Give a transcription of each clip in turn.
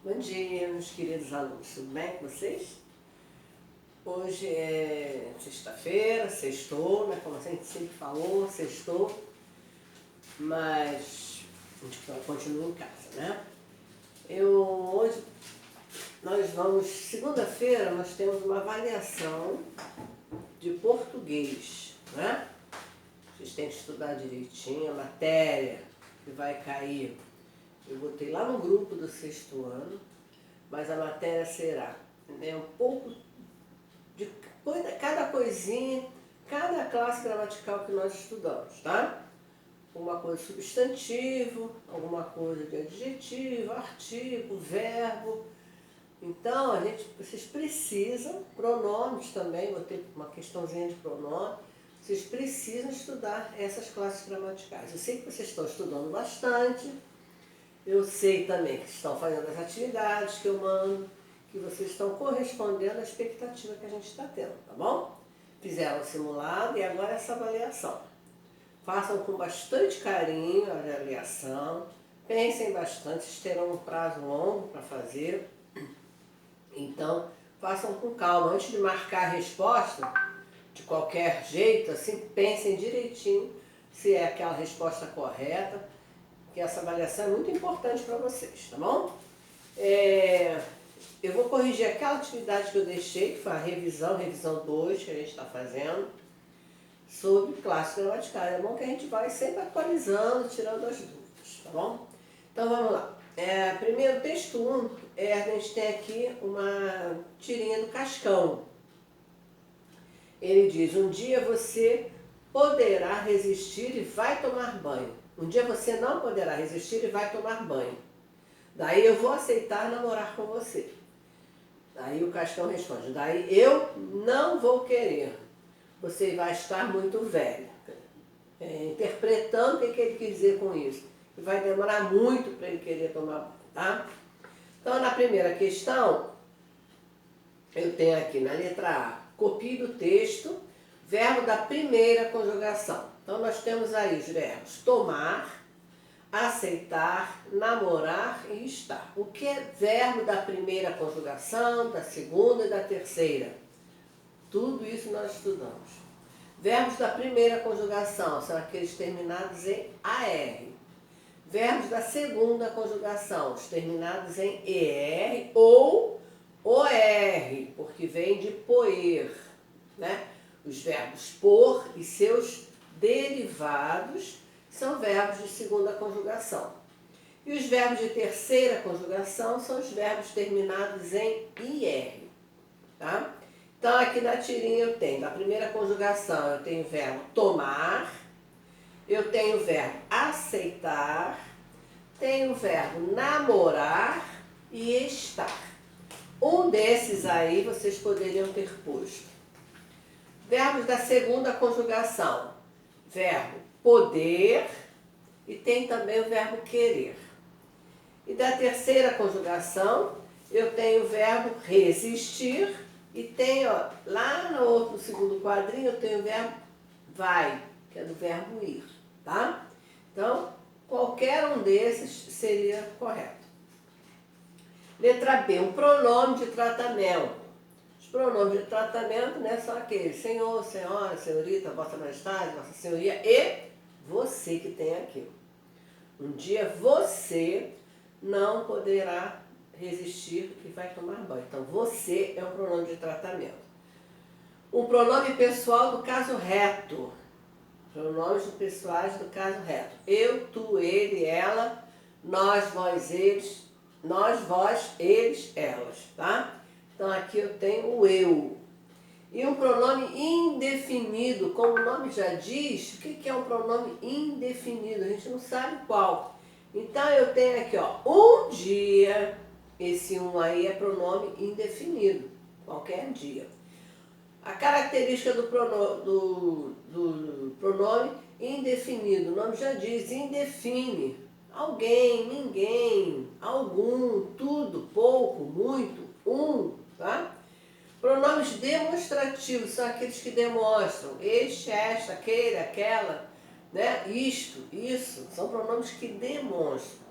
Bom dia, meus queridos alunos, tudo bem com vocês? Hoje é sexta-feira, sextou, né? Como a gente sempre falou, sextou, mas a gente continua em casa, né? Hoje nós vamos, segunda-feira, nós temos uma avaliação de português, né? Vocês têm que estudar direitinho a matéria que vai cair. Eu botei lá no grupo do sexto ano, mas a matéria será um pouco de cada coisinha, cada classe gramatical que nós estudamos, tá? Alguma coisa substantivo, alguma coisa de adjetivo, artigo, verbo. Então, vocês precisam, pronomes também, vou ter uma questãozinha de pronome, vocês precisam estudar essas classes gramaticais. Eu sei que vocês estão estudando bastante, eu sei também que estão fazendo as atividades que eu mando, que vocês estão correspondendo à expectativa que a gente está tendo, tá bom? Fizeram o simulado e agora essa avaliação. Façam com bastante carinho a avaliação, pensem bastante, vocês terão um prazo longo para fazer, então façam com calma. Antes de marcar a resposta, de qualquer jeito, assim, pensem direitinho se é aquela resposta correta, que essa avaliação é muito importante para vocês, tá bom? Eu vou corrigir aquela atividade que eu deixei, que foi a revisão 2 que a gente está fazendo, sobre classe gramatical. É bom que a gente vai sempre atualizando, tirando as dúvidas, tá bom? Então vamos lá. Primeiro, texto 1, a gente tem aqui uma tirinha do Cascão. Ele diz: um dia você poderá resistir e vai tomar banho. Um dia você não poderá resistir e vai tomar banho. Daí eu vou aceitar namorar com você. Daí o Cascão responde: daí eu não vou querer. Você vai estar muito velho. Interpretando o que ele quis dizer com isso. E vai demorar muito para ele querer tomar banho, tá? Então, na primeira questão, eu tenho aqui na letra A, copie do texto, verbo da primeira conjugação. Então, nós temos aí os verbos tomar, aceitar, namorar e estar. O que é verbo da primeira conjugação, da segunda e da terceira? Tudo isso nós estudamos. Verbos da primeira conjugação são aqueles terminados em AR. Verbos da segunda conjugação, os terminados em ER ou OR, porque vem de poer, né? Os verbos por e seus derivados são verbos de segunda conjugação. E os verbos de terceira conjugação são os verbos terminados em IR, tá? Então, aqui na tirinha eu tenho, na primeira conjugação, eu tenho o verbo tomar, eu tenho o verbo aceitar, tenho o verbo namorar e estar. Um desses aí vocês poderiam ter posto. Verbos da segunda conjugação, verbo poder e tem também o verbo querer. E da terceira conjugação, eu tenho o verbo resistir e tenho, ó, lá no segundo quadrinho, eu tenho o verbo vai, que é do verbo ir, tá? Então, qualquer um desses seria correto. Letra B, um pronome de tratamento. Os pronomes de tratamento, né, são aqueles: senhor, senhora, senhorita, vossa majestade, vossa senhoria e você que tem aqui. Um dia você não poderá resistir e vai tomar banho. Então, você é um pronome de tratamento. Um pronome pessoal do caso reto. Pronomes pessoais do caso reto. Eu, tu, ele, ela, nós, vós, eles, elas, tá? Então, aqui eu tenho o eu. E um pronome indefinido, como o nome já diz, o que é um pronome indefinido? A gente não sabe qual. Então, eu tenho aqui, ó, um dia. Esse um aí é pronome indefinido, qualquer dia. A característica do pronome indefinido, o nome já diz, indefine. Alguém, ninguém, algum, tudo, pouco, muito, tá? Pronomes demonstrativos são aqueles que demonstram este, esta, aquele, aquela, né? Isto, isso, são pronomes que demonstram.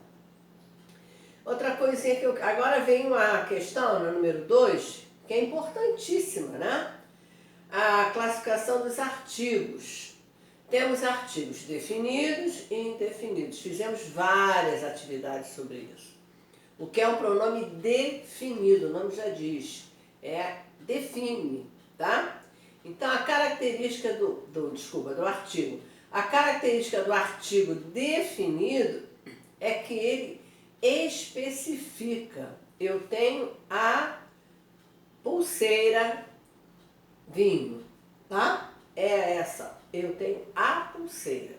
Outra coisinha que eu... Agora vem uma questão, no número 2, que é importantíssima, né? A classificação dos artigos. Temos artigos definidos e indefinidos. Fizemos várias atividades sobre isso. O que é um pronome definido, o nome já diz, define, tá? Então a característica do artigo. A característica do artigo definido é que ele especifica. Eu tenho a pulseira vinho, tá? É essa. Eu tenho a pulseira.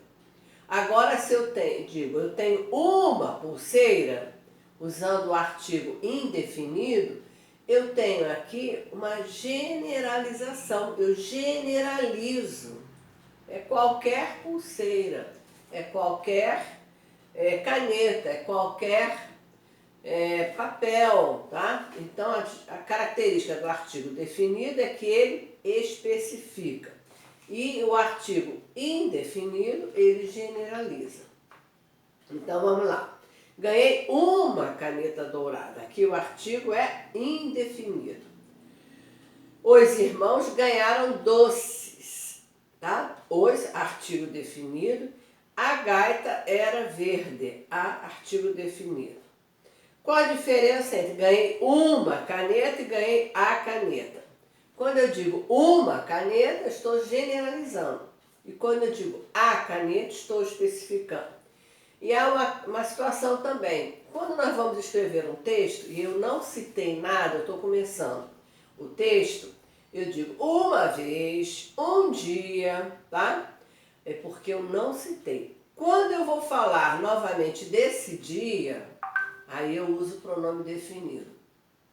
Agora, se eu tenho uma pulseira, usando o artigo indefinido, eu tenho aqui uma generalização. Eu generalizo. É qualquer pulseira, é qualquer caneta, é qualquer papel, tá? Então, a característica do artigo definido é que ele especifica. E o artigo indefinido, ele generaliza. Então, vamos lá. Ganhei uma caneta dourada. Aqui o artigo é indefinido. Os irmãos ganharam doces, tá? Os, artigo definido. A gaita era verde, artigo definido. Qual a diferença entre ganhei uma caneta e ganhei a caneta? Quando eu digo uma caneta, estou generalizando. E quando eu digo a caneta, estou especificando. E há uma situação também. Quando nós vamos escrever um texto, e eu não citei nada, eu estou começando o texto, eu digo uma vez, um dia, tá? É porque eu não citei. Quando eu vou falar novamente desse dia, aí eu uso o pronome definido.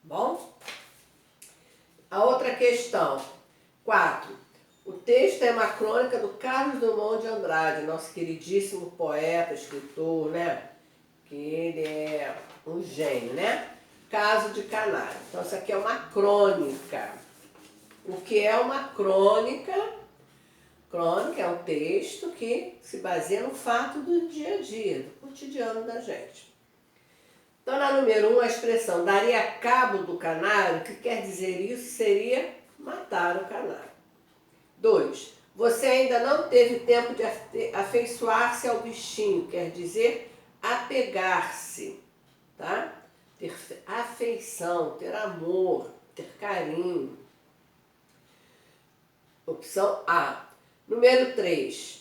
Bom? A outra questão, 4. O texto é uma crônica do Carlos Drummond de Andrade, nosso queridíssimo poeta, escritor, né? Que ele é um gênio, né? Caso de Canário. Então, isso aqui é uma crônica. O que é uma crônica? Crônica é um texto que se baseia no fato do dia a dia, do cotidiano da gente. Então, na número 1, a expressão daria cabo do canário, o que quer dizer isso seria matar o canário. 2. Você ainda não teve tempo de afeiçoar-se ao bichinho, quer dizer apegar-se, tá? Ter afeição, ter amor, ter carinho. Opção A. Número 3.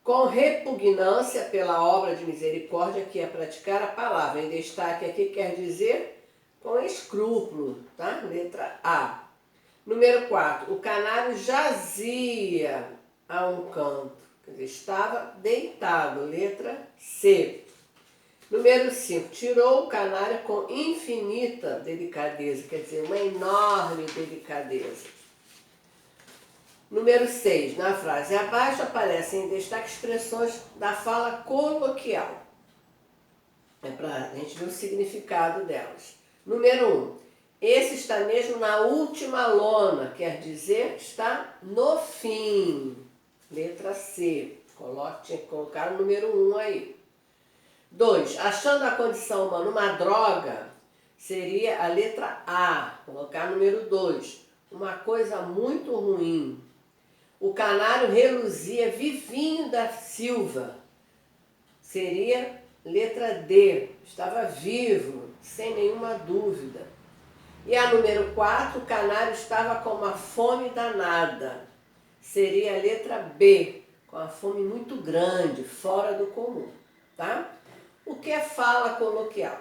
Com repugnância pela obra de misericórdia que é praticar a palavra. Em destaque aqui quer dizer com escrúpulo, tá? Letra A. Número 4. O canário jazia a um canto. Quer dizer, estava deitado. Letra C. Número 5. Tirou o canário com infinita delicadeza. Quer dizer, uma enorme delicadeza. Número 6. Na frase abaixo aparecem em destaque expressões da fala coloquial. É para a gente ver o significado delas. Número 1. Esse está mesmo na última lona, quer dizer, está no fim. Letra C. Tinha que colocar o número 1 aí. 2. Achando a condição humana uma droga, seria a letra A. Colocar número 2. Uma coisa muito ruim. O canário reluzia vivinho da Silva. Seria letra D. Estava vivo, sem nenhuma dúvida. E a número 4, o canário estava com uma fome danada. Seria a letra B, com uma fome muito grande, fora do comum. Tá? O que é fala coloquial?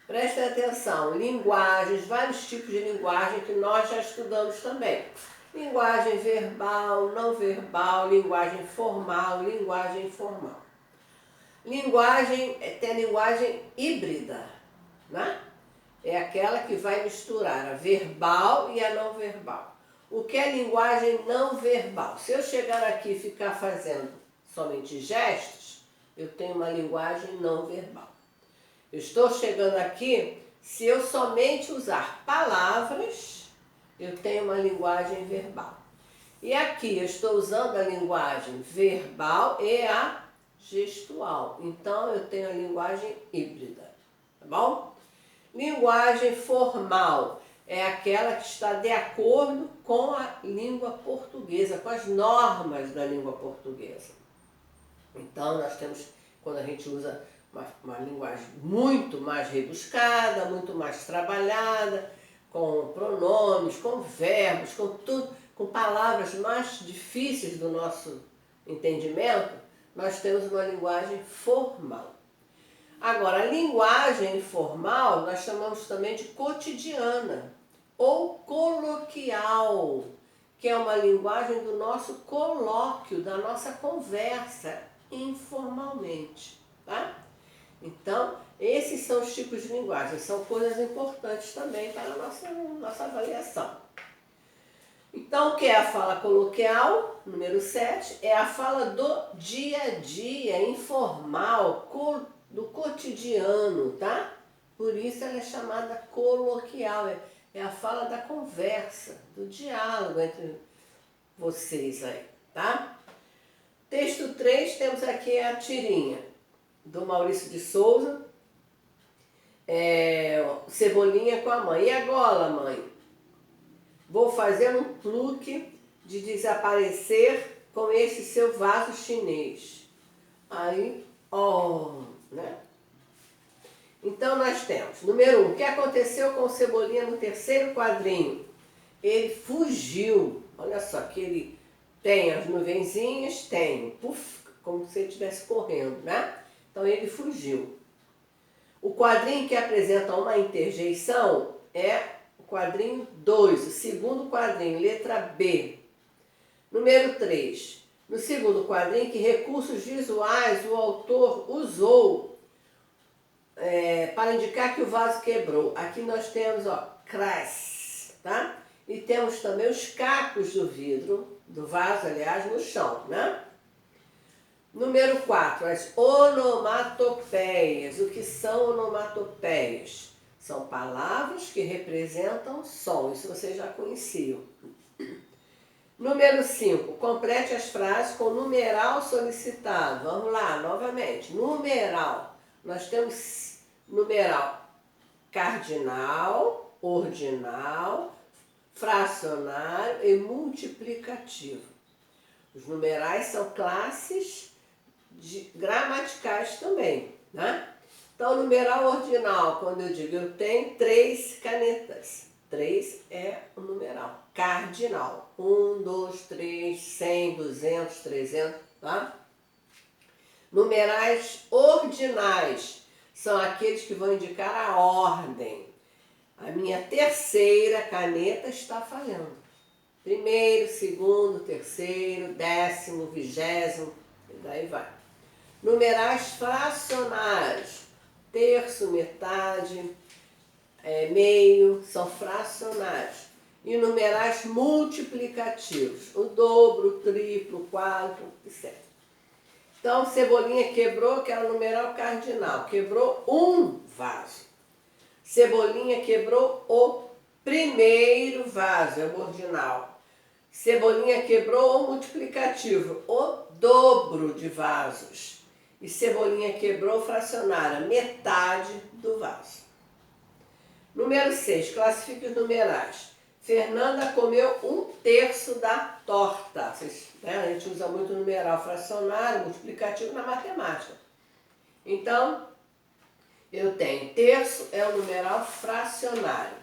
Prestem atenção, linguagens, vários tipos de linguagem que nós já estudamos também. Linguagem verbal, não verbal, linguagem formal, linguagem informal. Tem a linguagem híbrida, né? É aquela que vai misturar a verbal e a não verbal. O que é linguagem não verbal? Se eu chegar aqui e ficar fazendo somente gestos, eu tenho uma linguagem não verbal. Eu estou chegando aqui, se eu somente usar palavras, eu tenho uma linguagem verbal. E aqui eu estou usando a linguagem verbal e a gestual. Então eu tenho a linguagem híbrida. tá bom? Linguagem formal é aquela que está de acordo com a língua portuguesa, com as normas da língua portuguesa. Então, nós temos, quando a gente usa uma linguagem muito mais rebuscada, muito mais trabalhada, com pronomes, com verbos, com tudo, com palavras mais difíceis do nosso entendimento, nós temos uma linguagem formal. Agora, a linguagem informal nós chamamos também de cotidiana ou coloquial, que é uma linguagem do nosso colóquio, da nossa conversa informalmente, tá? Então, esses são os tipos de linguagem, são coisas importantes também para a nossa avaliação. Então, o que é a fala coloquial? Número 7, é a fala do dia a dia, informal, do cotidiano, tá? Por isso ela é chamada coloquial, é a fala da conversa, do diálogo entre vocês aí, tá? Texto 3, temos aqui a tirinha do Maurício de Souza, Cebolinha com a mãe. E agora, mãe? Vou fazer um truque de desaparecer com esse seu vaso chinês. Aí, né? Então nós temos, número 1, o que aconteceu com o Cebolinha no terceiro quadrinho? Ele fugiu. Olha só, que ele tem as nuvenzinhas, tem, puf, como se ele estivesse correndo, né? Então ele fugiu. O quadrinho que apresenta uma interjeição é o quadrinho 2, o segundo quadrinho, letra B. Número 3. No segundo quadrinho, que recursos visuais o autor usou para indicar que o vaso quebrou? Aqui nós temos, crash, tá? E temos também os cacos do vidro, do vaso, aliás, no chão, né? Número 4, as onomatopeias. O que são onomatopeias? São palavras que representam som, isso vocês já conheciam. Número 5, complete as frases com numeral solicitado. Vamos lá, novamente. Numeral. Nós temos numeral cardinal, ordinal, fracionário e multiplicativo. Os numerais são classes gramaticais também, né? Então, numeral ordinal, quando eu digo eu tenho 3 canetas. 3 é o numeral cardinal. 1, 2, 3, 100, 200, 300, tá? Numerais ordinais são aqueles que vão indicar a ordem. A minha terceira caneta está falhando. Primeiro, segundo, terceiro, 10º, 20º, e daí vai. Numerais fracionários, terço, metade, meio, são fracionários. E numerais multiplicativos, o dobro, o triplo, o quádruplo, etc. Então, Cebolinha quebrou, que era o numeral cardinal, quebrou um vaso. Cebolinha quebrou o primeiro vaso, é o ordinal. Cebolinha quebrou o multiplicativo, o dobro de vasos. E Cebolinha quebrou o fracionário, metade do vaso. Número 6, classifique os numerais. Fernanda comeu 1/3 da torta. A gente usa muito numeral fracionário, multiplicativo na matemática. Então, eu tenho terço, é o numeral fracionário.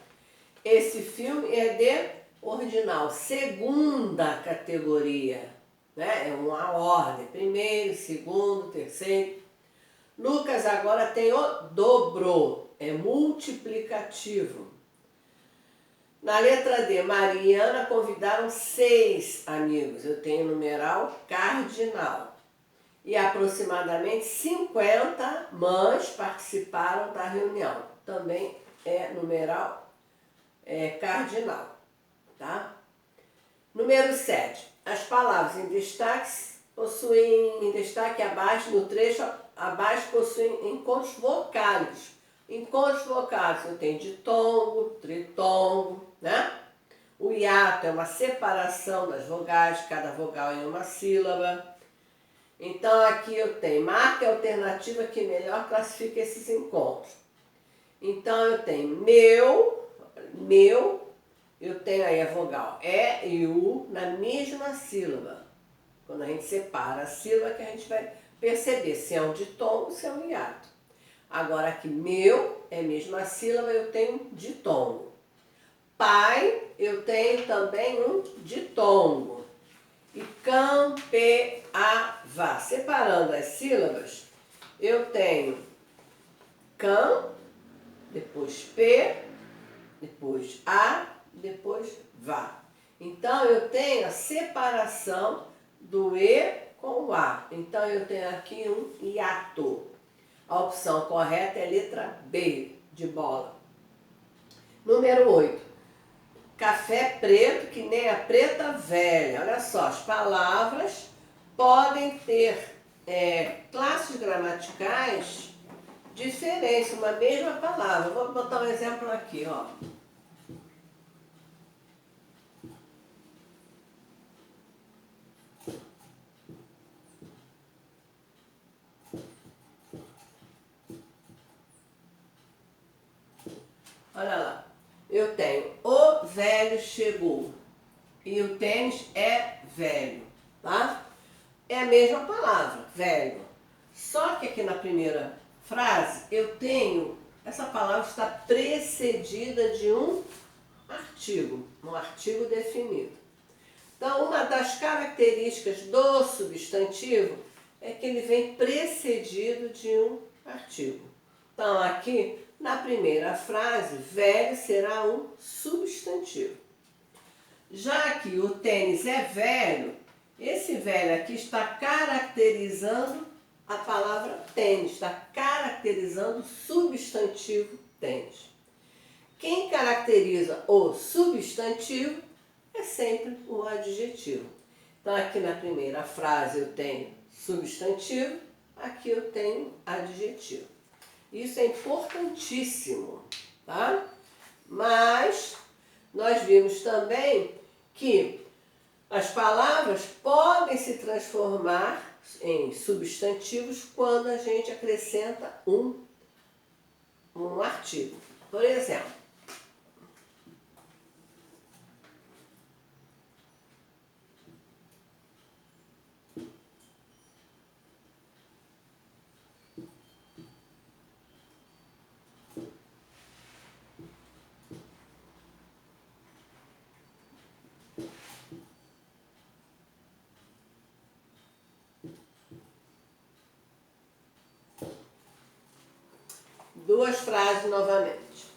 Esse filme é de ordinal, segunda categoria, né? É uma ordem, primeiro, segundo, terceiro. Lucas agora tem o dobro, é multiplicativo. Na letra D, Maria e Ana convidaram 6 amigos, eu tenho numeral cardinal. E aproximadamente 50 mães participaram da reunião, também é numeral cardinal, tá? Número 7. As palavras em destaque abaixo, no trecho abaixo, possuem encontros vocálicos. Encontros vocálicos eu tenho ditongo, tritongo, né? O hiato é uma separação das vogais, cada vogal em uma sílaba. Então aqui eu tenho marca alternativa que melhor classifica esses encontros. Então, eu tenho meu, eu tenho aí a vogal E e U na mesma sílaba. Quando a gente separa a sílaba, que a gente vai perceber se é um ditongo ou se é um hiato. Agora aqui, meu é a mesma sílaba, eu tenho ditongo. Pai, eu tenho também um ditongo. E campeava. Separando as sílabas, eu tenho cam, depois P, depois A, depois vá. Então, eu tenho a separação do E com o A. Então, eu tenho aqui um hiato. A opção correta é a letra B, de bola. Número 8. Café preto que nem a preta velha. Olha só, as palavras podem ter classes gramaticais diferentes, uma mesma palavra. Vou botar um exemplo aqui, ó. Olha lá. Eu tenho o velho chegou e o tênis é velho, tá? É a mesma palavra, velho. Só que aqui na primeira frase eu tenho, essa palavra está precedida de um artigo definido. Então, uma das características do substantivo é que ele vem precedido de um artigo. Então, aqui, na primeira frase, velho será um substantivo. Já que o tênis é velho, esse velho aqui está caracterizando a palavra tênis, está caracterizando o substantivo tênis. Quem caracteriza o substantivo é sempre o adjetivo. Então, aqui na primeira frase eu tenho substantivo, aqui eu tenho adjetivo. Isso é importantíssimo, tá? Mas nós vimos também que as palavras podem se transformar em substantivos quando a gente acrescenta um artigo. Por exemplo, duas frases novamente.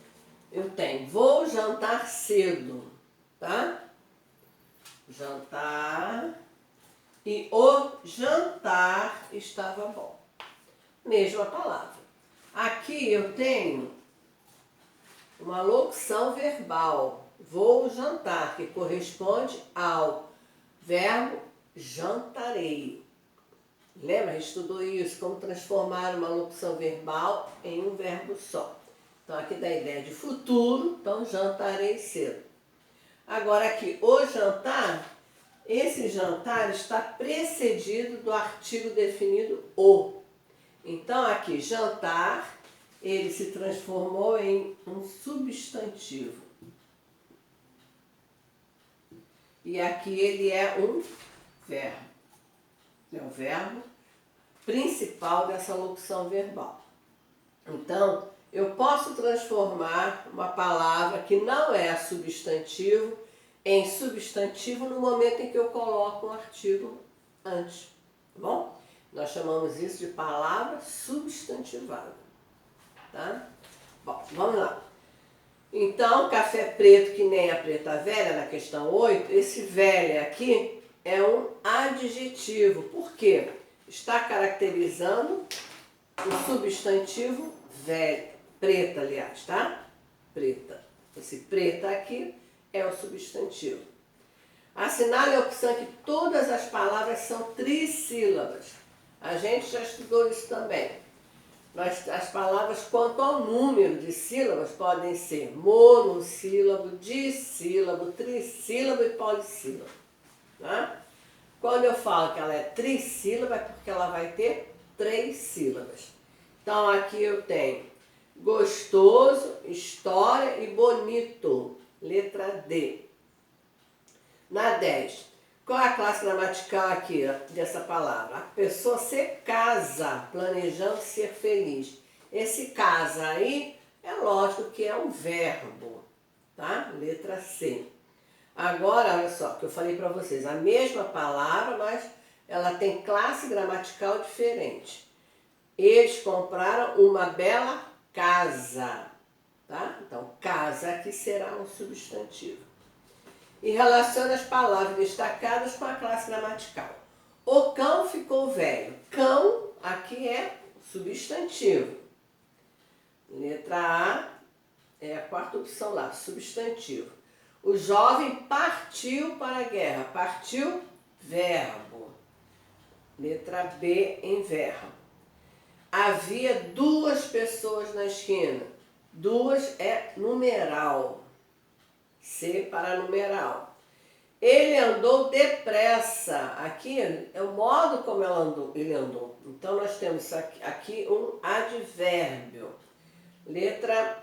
Eu tenho, vou jantar cedo, tá? Jantar. E o jantar estava bom. Mesma palavra. Aqui eu tenho uma locução verbal. Vou jantar, que corresponde ao verbo jantarei. Lembra? A gente estudou isso, como transformar uma locução verbal em um verbo só. Então, aqui dá a ideia de futuro, então jantarei cedo. Agora aqui, o jantar, esse jantar está precedido do artigo definido o. Então, aqui, jantar, ele se transformou em um substantivo. E aqui ele é um verbo. É o verbo principal dessa locução verbal. Então, eu posso transformar uma palavra que não é substantivo em substantivo no momento em que eu coloco um artigo antes, tá bom? Nós chamamos isso de palavra substantivada, tá? Bom, vamos lá. Então, café preto que nem a preta velha, na questão 8, esse velha aqui é um adjetivo. Por quê? Está caracterizando o substantivo velho, preta, aliás, tá? Preta. Esse preta aqui é o substantivo. Assinale a opção que todas as palavras são trissílabas. A gente já estudou isso também. As palavras quanto ao número de sílabas podem ser monossílabo, dissílabo, trissílabo e polissílabo. Tá? Quando eu falo que ela é trissílaba é porque ela vai ter 3 sílabas. Então aqui eu tenho gostoso, história e bonito. Letra D. Na 10. Qual é a classe gramatical aqui dessa palavra? A pessoa se casa planejando ser feliz. Esse casa aí é lógico que é um verbo, tá? Letra C. Agora, olha só, que eu falei para vocês, a mesma palavra, mas ela tem classe gramatical diferente. Eles compraram uma bela casa, tá? Então, casa aqui será um substantivo. E relaciona as palavras destacadas com a classe gramatical. O cão ficou velho. Cão aqui é substantivo. Letra A é a quarta opção lá, substantivo. O jovem partiu para a guerra. Partiu, verbo. Letra B em verbo. Havia 2 pessoas na esquina. 2 é numeral. C para numeral. Ele andou depressa. Aqui é o modo como ele andou. Então nós temos aqui um advérbio. Letra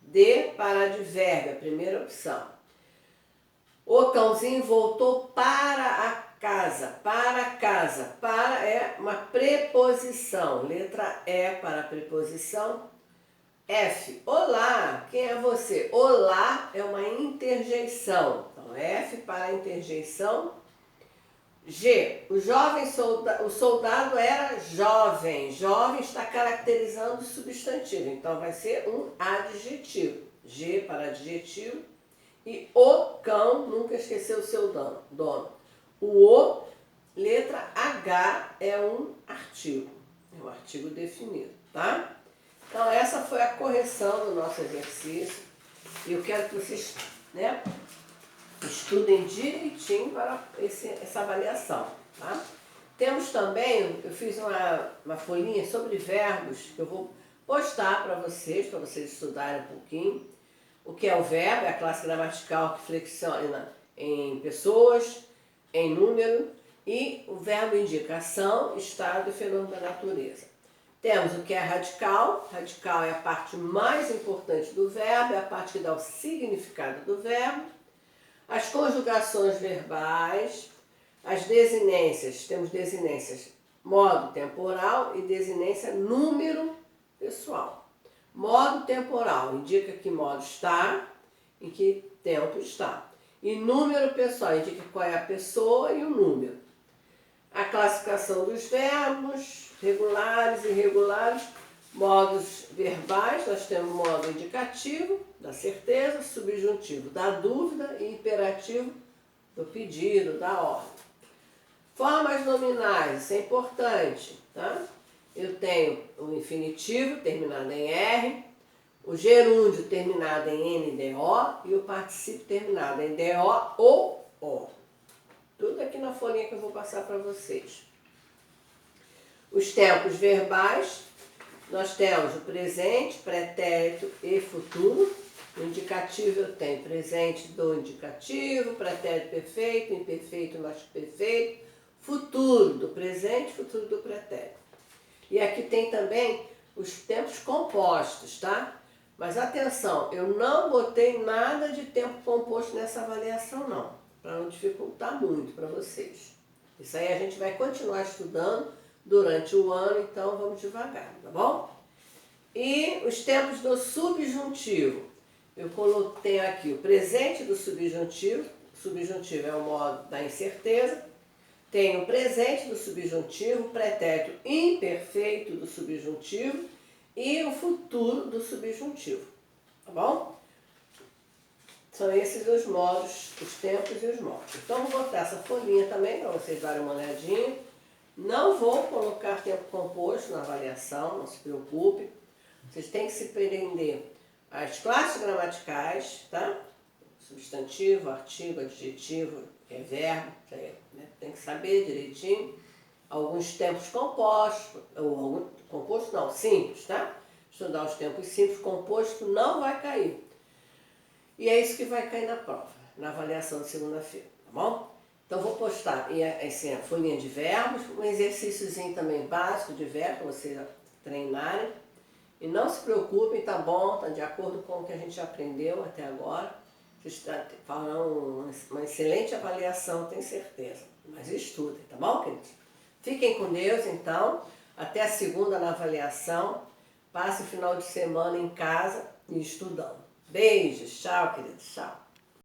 D para advérbio, a primeira opção. O cãozinho voltou para a casa. Para a casa. Para é uma preposição. Letra E para preposição. F. Olá. Quem é você? Olá é uma interjeição. Então, F para interjeição. G. O soldado era jovem. Jovem está caracterizando o substantivo. Então, vai ser um adjetivo. G para adjetivo. E o cão nunca esqueceu o seu dono. O, letra H, é um artigo. É um artigo definido, tá? Então, essa foi a correção do nosso exercício. E eu quero que vocês, estudem direitinho para essa avaliação, tá? Temos também, eu fiz uma folhinha sobre verbos, que eu vou postar para vocês estudarem um pouquinho. O que é o verbo? É a classe gramatical que flexiona em pessoas, em número, e o verbo indica ação, estado e fenômeno da natureza. Temos o que é radical. Radical é a parte mais importante do verbo, é a parte que dá o significado do verbo. As conjugações verbais, as desinências, temos desinências modo temporal e desinência número pessoal. Modo temporal indica que modo está, em que tempo está. E número pessoal indica qual é a pessoa e o número. A classificação dos verbos, regulares e irregulares, modos verbais, nós temos modo indicativo, da certeza, subjuntivo, da dúvida e imperativo, do pedido, da ordem. Formas nominais, isso é importante, tá? Eu tenho o infinitivo terminado em R, o gerúndio terminado em NDO e o particípio terminado em DO ou O. Tudo aqui na folhinha que eu vou passar para vocês. Os tempos verbais, nós temos o presente, pretérito e futuro. No indicativo eu tenho presente do indicativo, pretérito perfeito, imperfeito mais perfeito, futuro do presente, futuro do pretérito. E aqui tem também os tempos compostos, tá? Mas atenção, eu não botei nada de tempo composto nessa avaliação não, para não dificultar muito para vocês. Isso aí a gente vai continuar estudando durante o ano, então vamos devagar, tá bom? E os tempos do subjuntivo. Eu coloquei aqui o presente do subjuntivo. O subjuntivo é o modo da incerteza. Tem o presente do subjuntivo, o pretérito imperfeito do subjuntivo e o futuro do subjuntivo, tá bom? São esses os modos, os tempos e os modos. Então, vou botar essa folhinha também para vocês darem uma olhadinha. Não vou colocar tempo composto na avaliação, não se preocupe. Vocês têm que se prender às classes gramaticais, tá? Substantivo, artigo, adjetivo, verbo, tem que saber direitinho. Alguns tempos compostos, ou composto não, simples, tá? Estudar os tempos simples, composto não vai cair. E é isso que vai cair na prova, na avaliação de segunda-feira, tá bom? Então vou postar a folhinha de verbos, um exercíciozinho também básico de verbo, para vocês treinarem. E não se preocupem, tá bom, tá de acordo com o que a gente aprendeu até agora. Vocês farão uma excelente avaliação, tenho certeza. Mas estudem, tá bom, queridos? Fiquem com Deus, então. Até a segunda na avaliação. Passe o final de semana em casa e estudando. Beijos, tchau, queridos, tchau.